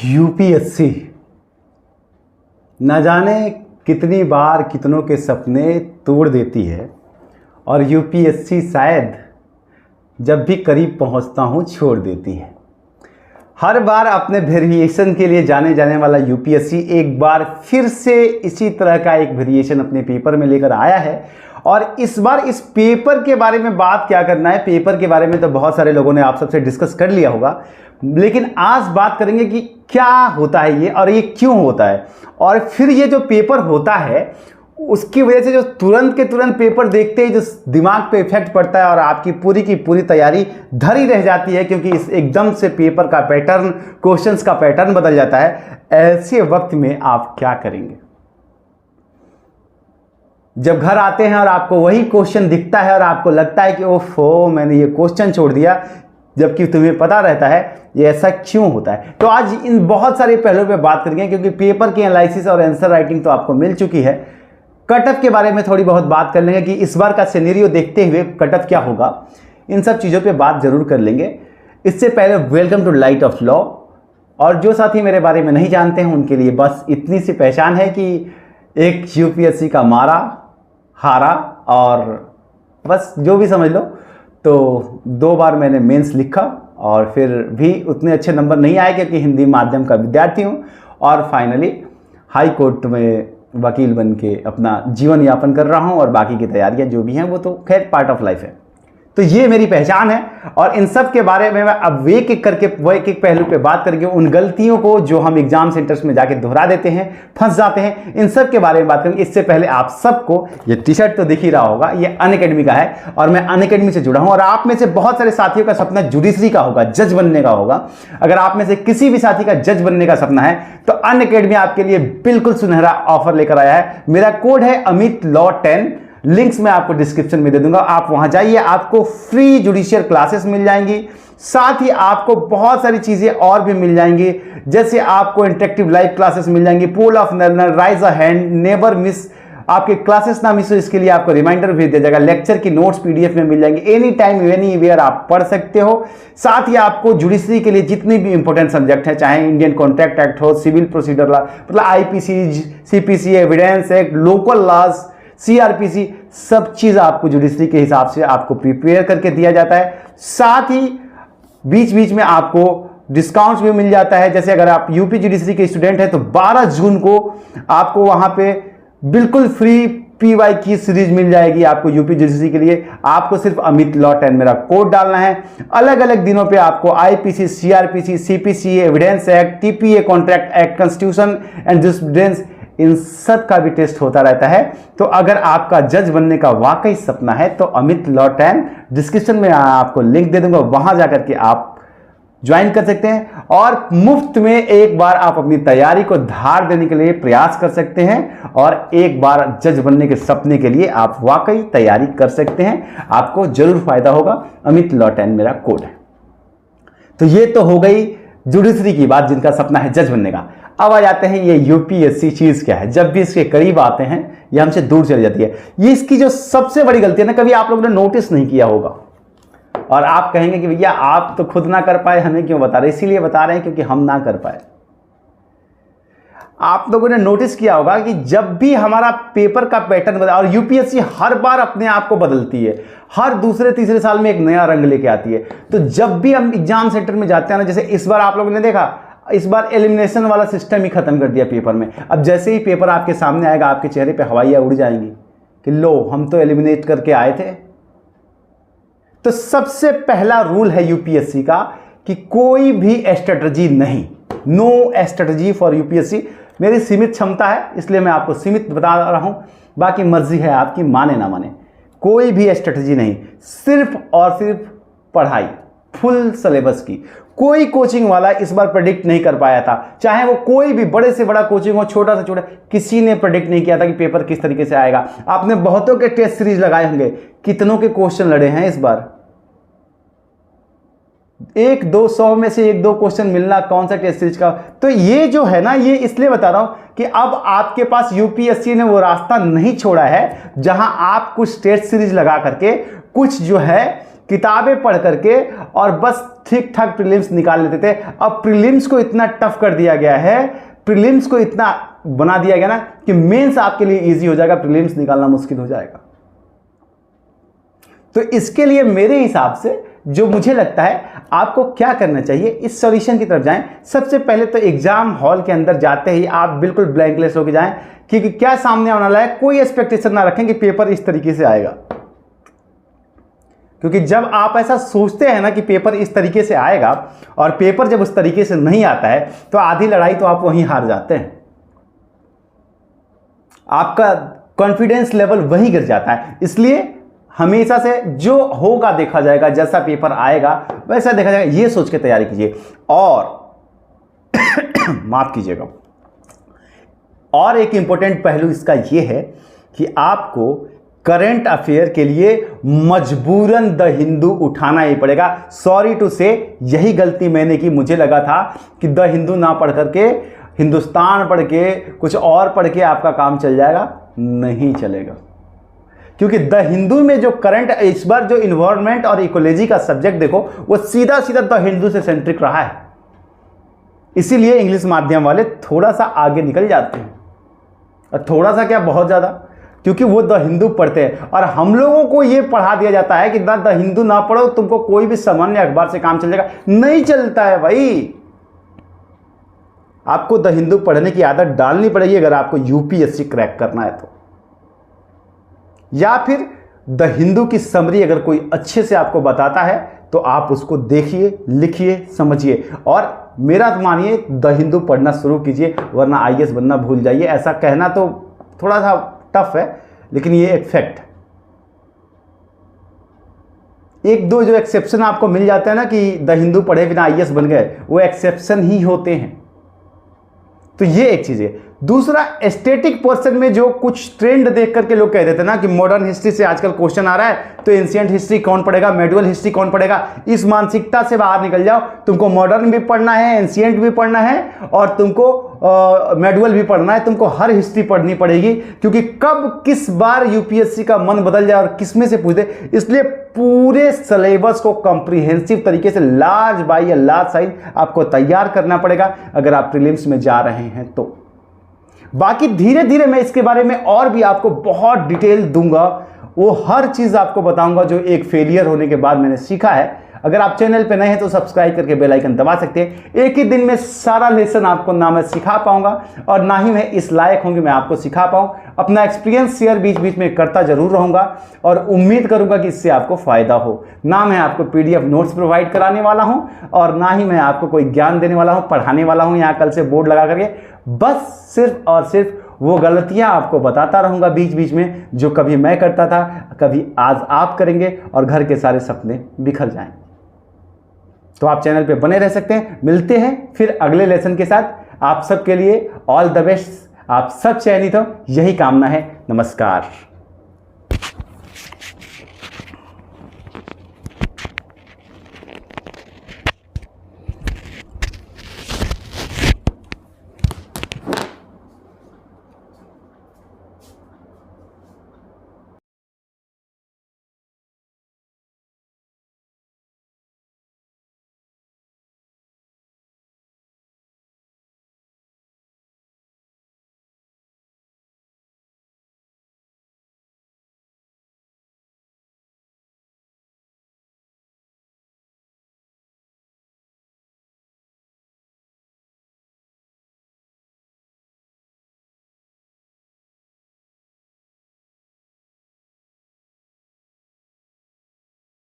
UPSC न जाने कितनी बार कितनों के सपने तोड़ देती है और यूपीएससी शायद जब भी करीब पहुंचता हूं छोड़ देती है। हर बार अपने वेरिएशन के लिए जाने जाने वाला यूपीएससी एक बार फिर से इसी तरह का एक वेरिएशन अपने पेपर में लेकर आया है और इस बार इस पेपर के बारे में बात क्या करना है। पेपर के बारे में तो बहुत सारे लोगों ने आप सबसे डिस्कस कर लिया होगा, लेकिन आज बात करेंगे कि क्या होता है ये और ये क्यों होता है और फिर ये जो पेपर होता है उसकी वजह से जो तुरंत के तुरंत पेपर देखते ही जो दिमाग पे इफेक्ट पड़ता है और आपकी पूरी की पूरी तैयारी धरी रह जाती है, क्योंकि इस एकदम से पेपर का पैटर्न, क्वेश्चंस का पैटर्न बदल जाता है। ऐसे वक्त में आप क्या करेंगे? जब घर आते हैं और आपको वही क्वेश्चन दिखता है और आपको लगता है कि ओफो मैंने ये क्वेश्चन छोड़ दिया, जबकि तुम्हें पता रहता है ये ऐसा क्यों होता है। तो आज इन बहुत सारे पहलुओं पे बात करेंगे, क्योंकि पेपर की एनालिसिस और आंसर राइटिंग तो आपको मिल चुकी है। कट ऑफ के बारे में थोड़ी बहुत बात कर लेंगे कि इस बार का सिनेरियो देखते हुए कट ऑफ क्या होगा, इन सब चीज़ों पे बात जरूर कर लेंगे। इससे पहले welcome to light of law. और जो साथी मेरे बारे में नहीं जानते हैं उनके लिए बस इतनी सी पहचान है कि एक यूपीएससी का मारा हारा और बस जो भी समझ लो। तो 2 बार मैंने मेंस लिखा और फिर भी उतने अच्छे नंबर नहीं आए क्योंकि हिंदी माध्यम का विद्यार्थी हूँ, और फाइनली हाई कोर्ट में वकील बन के अपना जीवन यापन कर रहा हूँ और बाकी की तैयारियाँ जो भी हैं वो तो खैर पार्ट ऑफ लाइफ है। तो ये मेरी पहचान है और इन सब के बारे में मैं अब एक एक करके वो एक एक पहलू पे बात करके उन गलतियों को जो हम एग्जाम सेंटर्स में जाके दोहरा देते हैं, फंस जाते हैं, इन सब के बारे में बात करेंगे। इससे पहले आप सबको ये टी शर्ट तो दिख ही रहा होगा, ये अनअकैडमी का है और मैं अनअकैडमी से जुड़ा हूं। और आप में से बहुत सारे साथियों का सपना जुडिशरी का होगा, जज बनने का होगा। अगर आप में से किसी भी साथी का जज बनने का सपना है तो अनअकैडमी आपके लिए बिल्कुल सुनहरा ऑफर लेकर आया है। मेरा कोड है अमित लॉ 10, लिंक्स मैं आपको डिस्क्रिप्शन में दे दूंगा, आप वहां जाइए, आपको फ्री जुडिशियल क्लासेस मिल जाएंगी, साथ ही आपको बहुत सारी चीजें और भी मिल जाएंगी, जैसे आपको इंटरेक्टिव लाइव क्लासेस मिल जाएंगी, poll of learner, raise a hand, never miss, आपके क्लासेस ना मिस हो इसके लिए आपको रिमाइंडर भेज दिया जाएगा, लेक्चर की नोट्स पीडीएफ में मिल जाएंगे, एनी टाइम एनीवेयर आप पढ़ सकते हो। साथ ही आपको जुडिशरी के लिए जितने भी इंपॉर्टेंट सब्जेक्ट है, चाहे इंडियन कॉन्ट्रैक्ट एक्ट हो, सिविल प्रोसीजर लॉ, मतलब IPC, CPC, evidence act, local laws, CrPC, सब चीज आपको जुडिशरी के हिसाब से आपको प्रिपेयर करके दिया जाता है। साथ ही बीच बीच में आपको डिस्काउंट्स भी मिल जाता है, जैसे अगर आप यूपी जुडिशरी के स्टूडेंट हैं तो 12 जून को आपको वहां पे बिल्कुल फ्री पीवाई की सीरीज मिल जाएगी आपको यूपी जुडिशरी के लिए। आपको सिर्फ अमित लॉ 10 मेरा कोड डालना है। अलग अलग दिनों पे आपको IPC, CrPC, CPC, evidence act, TPA, contract act, constitution and jurisprudence, इन सब का भी टेस्ट होता रहता है। तो अगर आपका जज बनने का वाकई सपना है तो अमित लॉ 10 डिस्क्रिप्शन में आपको लिंक दे दूंगा, वहां जाकर के आप ज्वाइन कर सकते हैं और मुफ्त में एक बार आप अपनी तैयारी को धार देने के लिए प्रयास कर सकते हैं और एक बार जज बनने के सपने के लिए आप वाकई तैयारी कर सकते हैं। आपको जरूर फायदा होगा। अमित लॉ 10 मेरा कोड है। तो ये तो हो गई जुडिशरी की बात, जिनका सपना है जज बनने का। अब आ जाते हैं ये यूपीएससी चीज क्या है। जब भी इसके करीब आते हैं ये हमसे दूर चली जाती है। ये इसकी जो सबसे बड़ी गलती है ना, कभी आप लोगों ने नोटिस नहीं किया होगा और आप कहेंगे कि भैया आप तो खुद ना कर पाए, हमें क्यों बता रहे? इसीलिए बता रहे हैं क्योंकि हम ना कर पाए। आप लोगों ने नोटिस किया होगा कि जब भी हमारा पेपर का पैटर्न बदला, और यूपीएससी हर बार अपने आप को बदलती है, हर दूसरे तीसरे साल में एक नया रंग लेके आती है। तो जब भी हम एग्जाम सेंटर में जाते हैं ना, जैसे इस बार आप लोगों ने देखा, इस बार एलिमिनेशन वाला सिस्टम ही खत्म कर दिया पेपर में। अब जैसे ही पेपर आपके सामने आएगा आपके चेहरे पे हवाइयां उड़ जाएंगी कि लो हम तो एलिमिनेट करके आए थे। तो सबसे पहला रूल है यूपीएससी का कि कोई भी स्ट्रेटजी नहीं, नो स्ट्रेटजी फॉर यूपीएससी। मेरी सीमित क्षमता है इसलिए मैं आपको सीमित बता रहा हूं, बाकी मर्जी है आपकी, माने ना माने। कोई भी स्ट्रेटजी नहीं, सिर्फ और सिर्फ पढ़ाई, फुल सिलेबस की। कोई कोचिंग वाला इस बार प्रेडिक्ट नहीं कर पाया था, चाहे वो कोई भी बड़े से बड़ा कोचिंग हो, छोटा से छोटा, किसी ने प्रेडिक्ट नहीं किया था कि पेपर किस तरीके से आएगा। आपने बहुतों के टेस्ट सीरीज लगाए होंगे, कितनों के क्वेश्चन लड़े हैं इस बार? 1-200 में से 1-2 क्वेश्चन मिलना कौन सा टेस्ट सीरीज का। तो ये जो है ना, ये इसलिए बता रहा हूं कि अब आपके पास यूपीएससी ने वो रास्ता नहीं छोड़ा है जहां आप कुछ टेस्ट सीरीज लगा करके कुछ जो है किताबें पढ़ करके और बस ठीक ठाक प्रीलिम्स निकाल लेते थे। अब प्रीलिम्स को इतना टफ कर दिया गया है, प्रीलिम्स को इतना बना दिया गया ना कि मेंस आपके लिए इजी हो जाएगा, प्रीलिम्स निकालना मुश्किल हो जाएगा। तो इसके लिए मेरे हिसाब से जो मुझे लगता है आपको क्या करना चाहिए, इस सॉल्यूशन की तरफ जाएं। सबसे पहले तो एग्जाम हॉल के अंदर जाते ही आप बिल्कुल ब्लैंकलेस होकर जाएं, क्योंकि क्या सामने आने वाला है कोई एक्सपेक्टेशन ना रखें कि पेपर इस तरीके से आएगा। क्योंकि जब आप ऐसा सोचते हैं ना कि पेपर इस तरीके से आएगा और पेपर जब उस तरीके से नहीं आता है तो आधी लड़ाई तो आप वहीं हार जाते हैं, आपका कॉन्फिडेंस लेवल वहीं गिर जाता है। इसलिए हमेशा से जो होगा देखा जाएगा, जैसा पेपर आएगा वैसा देखा जाएगा, ये सोच के तैयारी कीजिए। और माफ कीजिएगा, और एक इंपॉर्टेंट पहलू इसका यह है कि आपको करंट अफेयर के लिए मजबूरन द हिंदू उठाना ही पड़ेगा। सॉरी टू से यही गलती मैंने की। मुझे लगा था कि द हिंदू ना पढ़ करके, हिंदुस्तान पढ़ के, कुछ और पढ़ के आपका काम चल जाएगा। नहीं चलेगा, क्योंकि द हिंदू में जो करंट, इस बार जो इन्वायरमेंट और इकोलॉजी का सब्जेक्ट देखो वो सीधा सीधा द हिंदू से सेंट्रिक रहा है। इसीलिए इंग्लिश माध्यम वाले थोड़ा सा आगे निकल जाते हैं, और थोड़ा सा क्या, बहुत ज़्यादा, क्योंकि वो द हिंदू पढ़ते हैं। और हम लोगों को ये पढ़ा दिया जाता है कि द हिंदू ना पढ़ो, तुमको कोई भी सामान्य अखबार से काम चल जाएगा। नहीं चलता है भाई, आपको द हिंदू पढ़ने की आदत डालनी पड़ेगी अगर आपको यूपीएससी क्रैक करना है तो। या फिर द हिंदू की समरी अगर कोई अच्छे से आपको बताता है तो आप उसको देखिए, लिखिए, समझिए, और मेरा मानिए द हिंदू पढ़ना शुरू कीजिए, वरना आईएएस बनना भूल जाइए। ऐसा कहना तो थोड़ा सा टफ है, लेकिन ये एक फैक्ट है। एक दो जो एक्सेप्शन आपको मिल जाते हैं ना कि द हिंदू पढ़े बिना आईएएस बन गए, वो एक्सेप्शन ही होते हैं। तो ये एक चीज है। दूसरा, एस्थेटिक पर्सन में जो कुछ ट्रेंड देख करके लोग कह देते हैं ना कि मॉडर्न हिस्ट्री से आजकल क्वेश्चन आ रहा है तो एंशिएंट हिस्ट्री कौन पढ़ेगा, मेडिवल हिस्ट्री कौन पढ़ेगा। इस मानसिकता से बाहर निकल जाओ। तुमको मॉडर्न भी पढ़ना है, एंशिएंट भी पढ़ना है, और तुमको मेडिवल भी पढ़ना है। तुमको हर हिस्ट्री पढ़नी पड़ेगी, क्योंकि कब किस बार यूपीएससी का मन बदल जाए और किस में से पूछ दे। इसलिए पूरे सिलेबस को कॉम्प्रिहेंसिव तरीके से लार्ज बाय लार्ज साइज आपको तैयार करना पड़ेगा अगर आप प्रीलिम्स में जा रहे हैं तो। बाकी धीरे धीरे मैं इसके बारे में और भी आपको बहुत डिटेल दूंगा, वो हर चीज आपको बताऊंगा जो एक फेलियर होने के बाद मैंने सीखा है। अगर आप चैनल पे नए हैं तो सब्सक्राइब करके बेल आइकन दबा सकते हैं। एक ही दिन में सारा लेसन आपको ना मैं सिखा पाऊंगा और ना ही मैं इस लायक हूं कि मैं आपको सिखा पाऊं। अपना एक्सपीरियंस शेयर बीच बीच में करता जरूर रहूंगा और उम्मीद करूंगा कि इससे आपको फायदा हो। ना मैं आपको पीडीएफ नोट्स प्रोवाइड कराने वाला हूं और ना ही मैं आपको कोई ज्ञान देने वाला हूं, पढ़ाने वाला हूं यहाँ कल से बोर्ड लगा करके। बस सिर्फ और सिर्फ वो गलतियां आपको बताता रहूंगा बीच बीच में, जो कभी मैं करता था, कभी आज आप करेंगे और घर के सारे सपने बिखर जाएंगे। तो आप चैनल पे बने रह सकते हैं। मिलते हैं फिर अगले लेसन के साथ। आप सबके लिए ऑल द बेस्ट। आप सब चयनित हो, यही कामना है। नमस्कार।